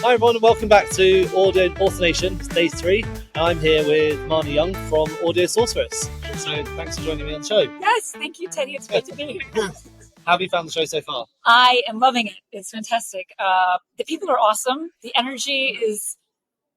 Hi everyone and welcome back to Audio Nation, day 3. I'm here with Marnye Young from Sorceress. So thanks for joining me on the show. Yes, thank you, Teddy. It's great to be here. How have you found the show so far? I am loving it. It's fantastic. The people are awesome. The energy is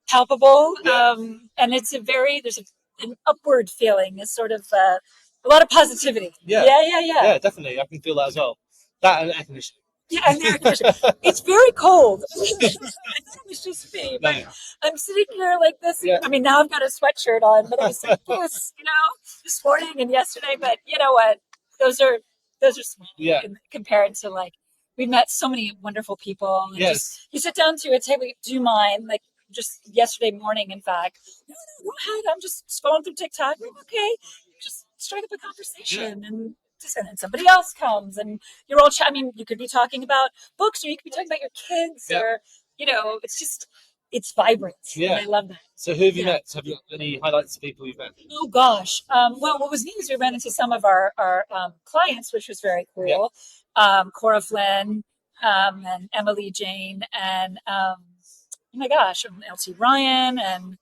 palpable. And it's there's an upward feeling. It's sort of a lot of positivity. Yeah, definitely. I can feel that as well. That and air conditioning. Yeah, and the air conditioning. It's very cold. I thought it was just me, but I'm sitting here like this. Yeah. I mean, now I've got a sweatshirt on, but I was like this, this morning and yesterday. But you know what? Those are small compared to we've met so many wonderful people. And just, you sit down to a table. Do you mind? Like just yesterday morning, in fact. No, go ahead. I'm just scrolling through TikTok. I'm okay. Just strike up a conversation and then somebody else comes and you're all I mean, you could be talking about books or you could be talking about your kids or it's vibrant. Yeah. And I love that. So who have you met? Have you got any highlights of people you've met? Oh gosh. Well, what was neat is we ran into some of our clients, which was very cool. Cora Flynn, and Emily Jane and oh my gosh, LT Ryan and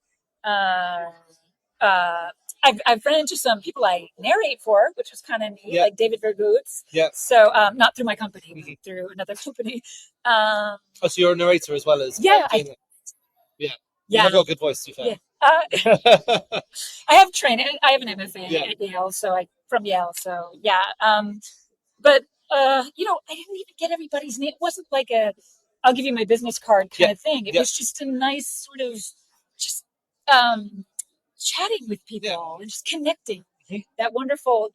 I've run into some people I narrate for, which was kind of neat, like David Vergoots. Yeah. So not through my company, but through another company. So you're a narrator as well as Yeah. You've got a good voice, to be fair. Yeah. I have training. I have an MFA at Yale, from Yale. So yeah. But I didn't even get everybody's name. It wasn't like I'll give you my business card kind of thing. It was just a nice sort of just chatting with people and just connecting. That wonderful,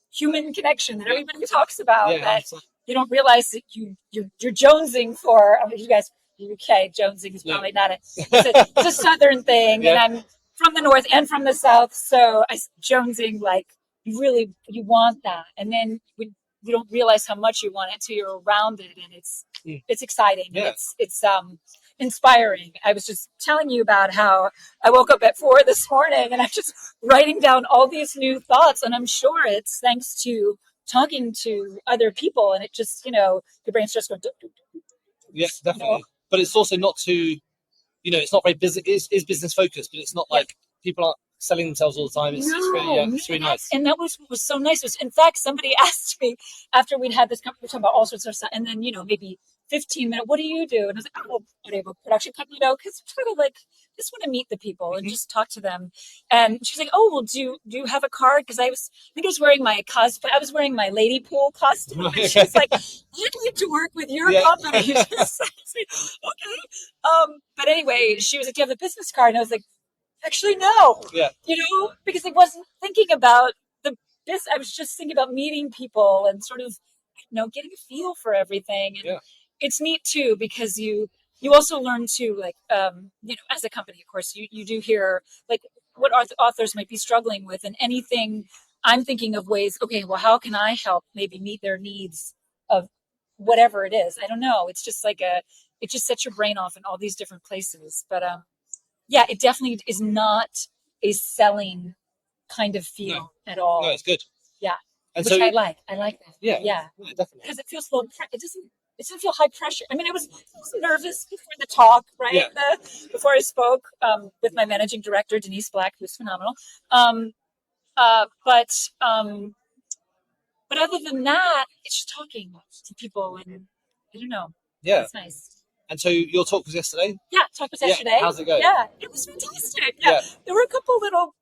human connection that everybody talks about. That you don't realize that you're jonesing for. I mean, you guys, UK jonesing is probably not it's a southern thing, and I'm from the north and from the south, so jonesing you want that, and then when you don't realize how much you want it until you're around it, and it's exciting. Yeah. It's inspiring. I was just telling you about how I woke up at 4 this morning and I'm just writing down all these new thoughts, and I'm sure it's thanks to talking to other people, and it just your brain's just going. Yes, definitely. But it's also not too, it's not very busy. It's business focused, but it's not like people aren't selling themselves all the time. It's really nice. And that was so nice. In fact, somebody asked me after we'd had this conversation about all sorts of stuff, and then maybe 15 minutes. What do you do? And I was like, oh, audiobook production company, because I'm trying to just want to meet the people and just talk to them. And she's like, oh, well, do you have a card? Because I think I was wearing my cosplay. I was wearing my lady pool costume. And she's like, I'd like to work with your company. I was like, okay. But anyway, she was like, do you have a business card? And I was like, actually, no. Yeah. Because I wasn't thinking about this. I was just thinking about meeting people and sort of, getting a feel for everything. And it's neat too, because you also learn to as a company, of course, you do hear what authors might be struggling with, and anything. I'm thinking of ways. Okay, well, how can I help maybe meet their needs of whatever it is? I don't know. It's just it just sets your brain off in all these different places. But it definitely is not a selling kind of feel at all. No, it's good. Yeah. And which I like. I like that. Yeah. Definitely. Because it feels low. It doesn't feel high pressure. I mean, I was nervous before the talk, right? Yeah. Before I spoke with my managing director, Denise Black, who's phenomenal. But other than that, it's just talking to people, and I don't know. Yeah. It's nice. And so your talk was yesterday? Yeah, talk was yesterday. How's it going? Yeah, it was fantastic. Yeah. There were a couple little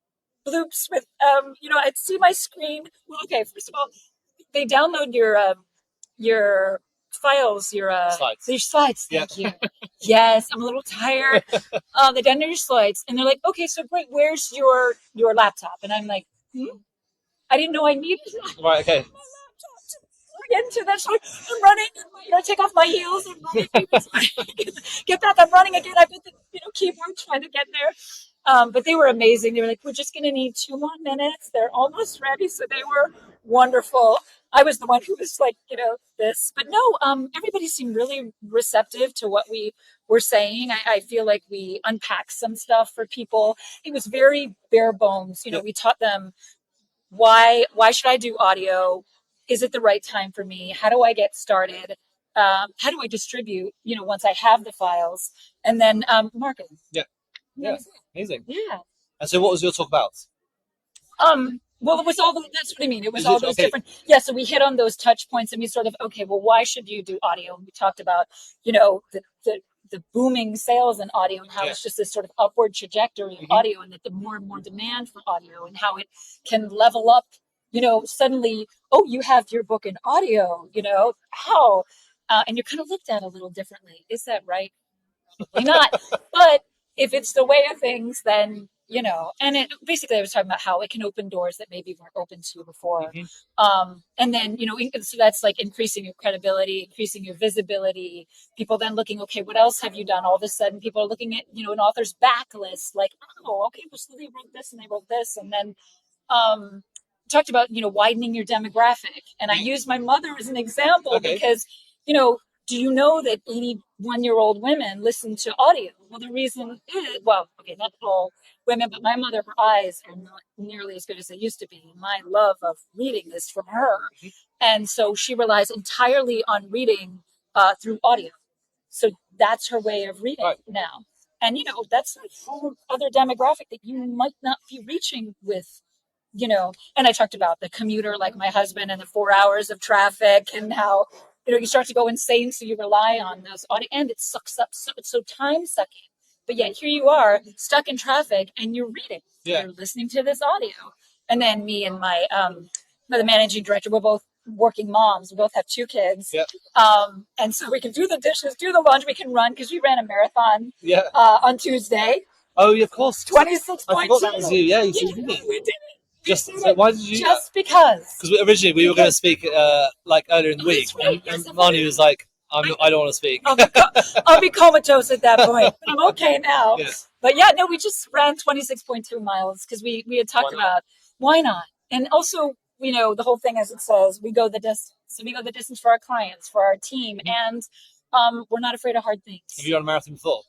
bloops with, I'd see my screen. Well, okay, first of all, they download your files, your slides. Thank you. Yes, I'm a little tired. They download your slides, and they're like, okay, so great. Where's your laptop? And I'm like, I didn't know I needed that. Right. Okay. Into that, so I'm running, take off my heels and running. Get back, I'm running again. I've got the keyboard trying to get there. But they were amazing. They were like, we're just going to need 2 more minutes. They're almost ready. So they were wonderful. I was the one who was like, this. But no, everybody seemed really receptive to what we were saying. I feel like we unpacked some stuff for people. It was very bare bones. We taught them why should I do audio? Is it the right time for me? How do I get started? how do I distribute, once I have the files, and then marketing. Yeah. And that was it. Amazing. Yeah. And so what was your talk about? Well, it was that's what I mean. It was Is all it- those okay. different, yeah. So we hit on those touch points, and we sort of, okay, well, why should you do audio? And we talked about, the booming sales in audio, and how Yeah. it's just this sort of upward trajectory of audio, and that the more and more demand for audio, and how it can level up. Suddenly, oh, you have your book in audio. How, and you're kind of looked at a little differently. Is that right? Probably not. But if it's the way of things, then and it basically I was talking about how it can open doors that maybe weren't open to you before. And then so that's like increasing your credibility, increasing your visibility. People then looking, okay, what else have you done? All of a sudden, people are looking at an author's backlist, like, oh, okay, well, so they wrote this and they wrote this, and then talked about widening your demographic. And I used my mother as an example because do you know that 81-year-old women listen to audio? Well, the reason is, well, okay, not all women, but my mother, her eyes are not nearly as good as they used to be. My love of reading is from her. And so she relies entirely on reading through audio. So that's her way of reading now. And, that's a whole other demographic that you might not be reaching with. And I talked about the commuter, like my husband, and the 4 hours of traffic, and how, you start to go insane. So you rely on those audio, and it sucks up. So it's so time sucking. But yet here you are stuck in traffic, and you're reading. Yeah. You're listening to this audio. And then me and my, the managing director, we're both working moms. We both have 2 kids. Yep. And so we can do the dishes, do the laundry, we can run, because we ran a marathon on Tuesday. Oh, yeah, of course. 26.2. I forgot that was you. Yeah, we did it. So why did you do Just because. Because originally we were going to speak like earlier in the week, right. and Marnye was like, I don't want to speak. I'll be comatose at that point. But I'm okay now. Yeah. But yeah, no, we just ran 26.2 miles because we had talked about why not. And also, the whole thing, as it says, we go the distance. So we go the distance for our clients, for our team, and we're not afraid of hard things. Have you run a marathon before?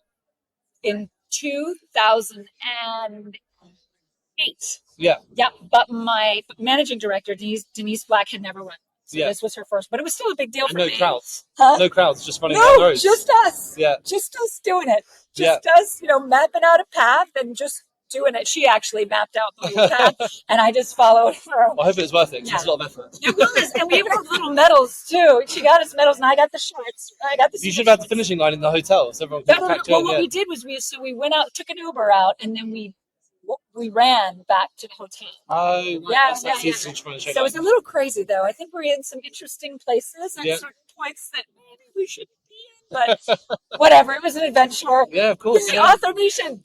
In 2008. Yeah. Yeah, but my managing director, Denise Black, had never run. So this was her first, but it was still a big deal for me. No crowds. Huh? No crowds, just running down the roads. Just us. Yeah. Just us doing it. Just us, mapping out a path and just doing it. She actually mapped out the whole path, and I just followed her. Well, I hope it was worth it, 'cause it's a lot of effort. It was, and we even have little medals too. She got us medals, and I got the shirts. You should have had the finishing line in the hotel, so everyone could catch you. Well, what we did was we went out, took an Uber out, and then we ran back to the hotel. Oh, yeah. So it's a little crazy, though. I think we're in some interesting places at certain points that maybe we shouldn't be in, but whatever. It was an adventure. Yeah, of course. The Author Nation.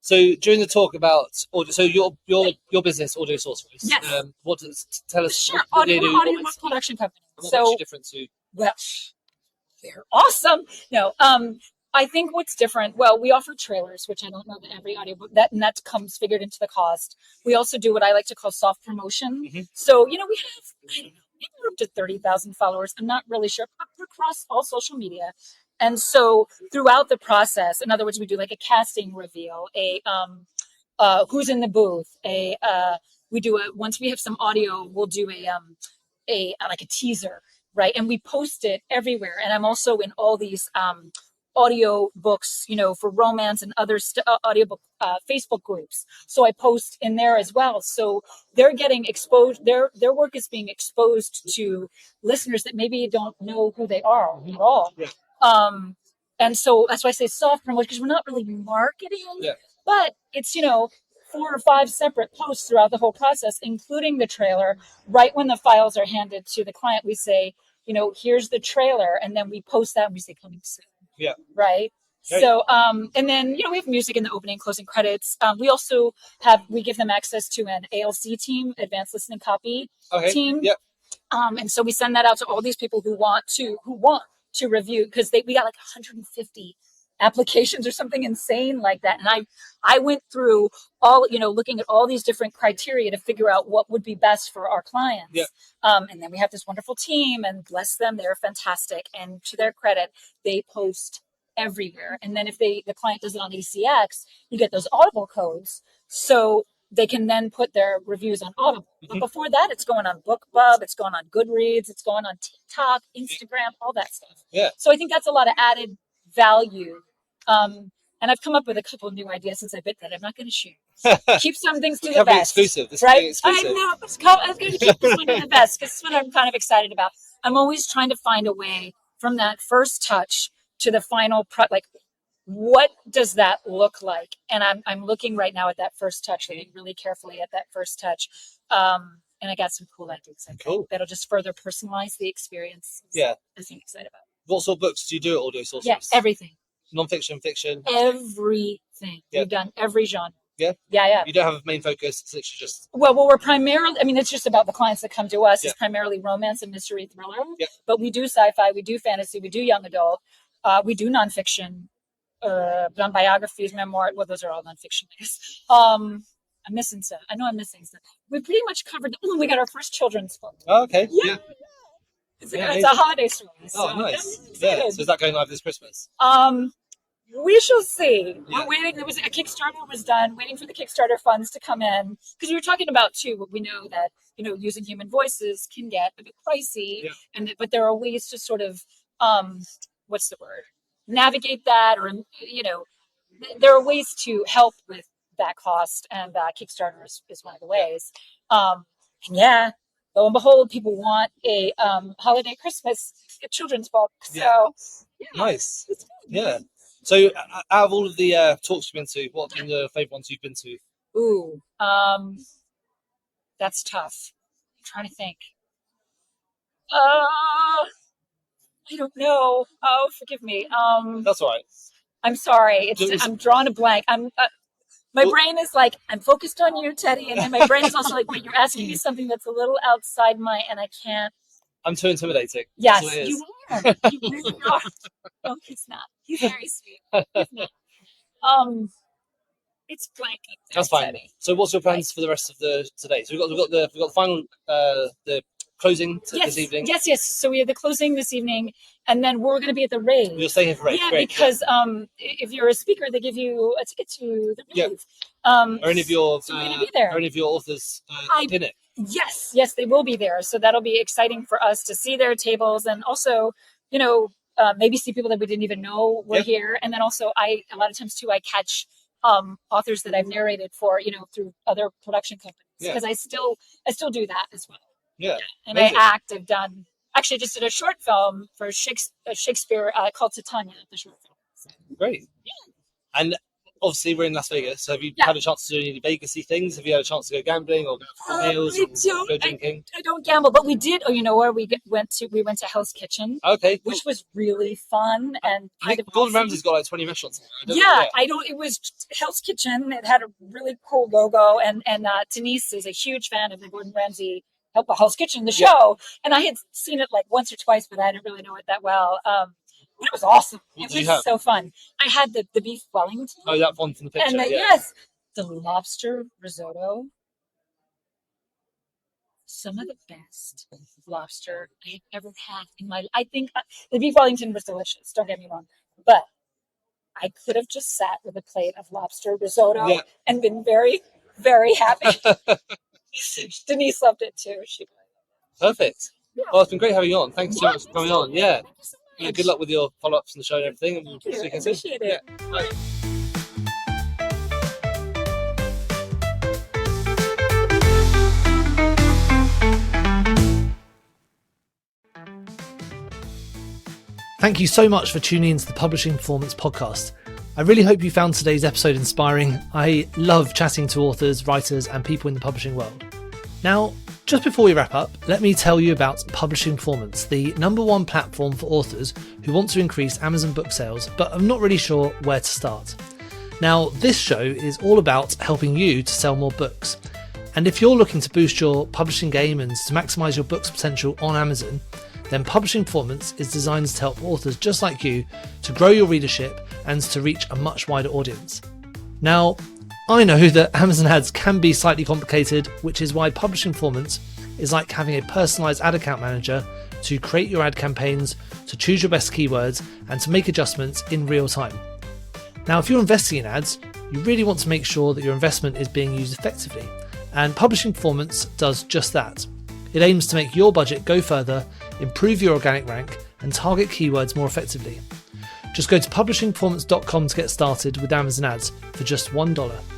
So during the talk about audio, so your business, Audio Sorceress. Yes. What does tell us? Sure. What do you do? Audiobook production company. What makes you different to? Well, they're awesome. No, I think what's different, well, we offer trailers, which I don't know that every audiobook, that comes figured into the cost. We also do what I like to call soft promotion. So, we have, I don't know, maybe we're up to 30,000 followers. I'm not really sure, but we're across all social media. And so throughout the process, in other words, we do like a casting reveal, a who's in the booth, we do once we have some audio, we'll do a like a teaser, right? And we post it everywhere. And I'm also in all these audio books, for romance and other audiobook Facebook groups. So I post in there as well. So they're getting exposed. Their work is being exposed to listeners that maybe don't know who they are at all. Yeah. And so that's why I say soft promotion, because we're not really marketing, but it's 4 or 5 separate posts throughout the whole process, including the trailer. Right when the files are handed to the client, we say, here's the trailer, and then we post that and we say coming soon. Yeah. Right. Great. So, and then, we have music in the opening and closing credits. We also we give them access to an ALC team, advanced listening copy team. Yep. And so we send that out to all these people who want to review, because we got like 150 applications or something insane like that. And I went through all, looking at all these different criteria to figure out what would be best for our clients. Yeah. And then we have this wonderful team, and bless them, they're fantastic. And to their credit, they post everywhere. And then if the client does it on ACX, you get those Audible codes. So they can then put their reviews on Audible. But before that, it's going on BookBub, it's going on Goodreads, it's going on TikTok, Instagram, all that stuff. Yeah. So I think that's a lot of added value. And I've come up with a couple of new ideas since I bit that I'm not going to share. Keep some things to the best. Exclusive. This right? is exclusive. I know. I'm going to keep this one to the best because it's what I'm kind of excited about. I'm always trying to find a way from that first touch to the final like, what does that look like? And I'm looking right now at that first touch, looking really carefully at that first touch. And I got some cool ideas. Cool. That'll just further personalize the experience. Yeah. I'm excited about. What sort of books do you do at Audio Sorceress? Yeah, everything. Non-fiction, fiction? Everything. Yeah. We've done every genre. Yeah? Yeah. You don't have a main focus, it's literally just... Well, we're primarily, I mean, it's just about the clients that come to us. It's primarily romance and mystery thriller. Yeah. But we do sci-fi, we do fantasy, we do young adult, we do nonfiction, done biographies, memoir. Well, those are all nonfiction, I guess. I'm missing stuff. I know I'm missing stuff. We pretty much covered, we got our first children's book. Oh, okay. Yeah. It's a holiday story. So nice. Yeah. So is that going live this Christmas? We shall see. Yeah. We're waiting. There was a Kickstarter was done, waiting for the Kickstarter funds to come in. Because we were talking about too, we know that, using human voices can get a bit pricey, but there are ways to sort of, what's the word? Navigate that, or, there are ways to help with that cost, and Kickstarter is one of the ways. Lo and behold, people want a holiday Christmas children's book. So, nice. Yeah. So, out of all of the talks you've been to, what have been the favourite ones you've been to? Ooh, that's tough. I'm trying to think. I don't know. Oh, forgive me. That's all right. I'm sorry. I'm drawing a blank. My brain is like, I'm focused on you, Teddy, and then my brain is also like, wait, you're asking me something that's a little outside and I can't. I'm too intimidating. Yes, you are. You really are. No, he's not. He's very sweet. He's not. It's blanking. That's fine. Teddy. So, what's your plans for the rest of today? So we've got the final the closing this evening. Yes. So we have the closing this evening, and then we're going to be at the rave. You'll stay here for rave. Yeah, great. Because if you're a speaker, they give you a ticket to the rave. Are any of your so we're going to be there. Are any of your authors in it? Yes, they will be there. So that'll be exciting for us to see their tables, and also, maybe see people that we didn't even know were here. And then also, a lot of times too, I catch authors that I've narrated for, through other production companies, because I still do that as well. Yeah. And amazing. I just did a short film for Shakespeare called Titania, the short film. So. Great. Yeah. And obviously we're in Las Vegas, so have you had a chance to do any Vegas-y things? Have you had a chance to go gambling or go meals or go drinking? I don't gamble, but we did. Oh, you know where we went to? We went to Hell's Kitchen. Okay. Which was really fun and kind of Gordon Ramsay's got like 20 restaurants. It was Hell's Kitchen. It had a really cool logo, and Denise is a huge fan of the Gordon Ramsay Hell's Kitchen, the show, and I had seen it like once or twice, but I didn't really know it that well. It was awesome. It was so fun. I had the beef Wellington. Oh, that one from the picture. And yes, the lobster risotto. Some of the best lobster I've ever had in my life. I think the beef Wellington was delicious. Don't get me wrong, but I could have just sat with a plate of lobster risotto and been very, very happy. Denise loved it too. Perfect. Yeah. Well, it's been great having you on. Thanks so much for coming on. Yeah. Thank you so much. Yeah, good luck with your follow-ups and the show and everything. Thank you. I appreciate it. Yeah. Bye. Thank you so much for tuning into the Publishing Performance podcast. I really hope you found today's episode inspiring. I love chatting to authors, writers, and people in the publishing world. Now, just before we wrap up, let me tell you about Publishing Performance, the #1 platform for authors who want to increase Amazon book sales, but are not really sure where to start. Now, this show is all about helping you to sell more books. And if you're looking to boost your publishing game and to maximize your book's potential on Amazon, then Publishing Performance is designed to help authors just like you to grow your readership and to reach a much wider audience. Now, I know that Amazon ads can be slightly complicated, which is why Publishing Performance is like having a personalized ad account manager to create your ad campaigns, to choose your best keywords, and to make adjustments in real time. Now, if you're investing in ads, You really want to make sure that your investment is being used effectively, and Publishing Performance does just that. It aims to make your budget go further, improve your organic rank, and target keywords more effectively. Just go to publishingperformance.com to get started with Amazon ads for just $1.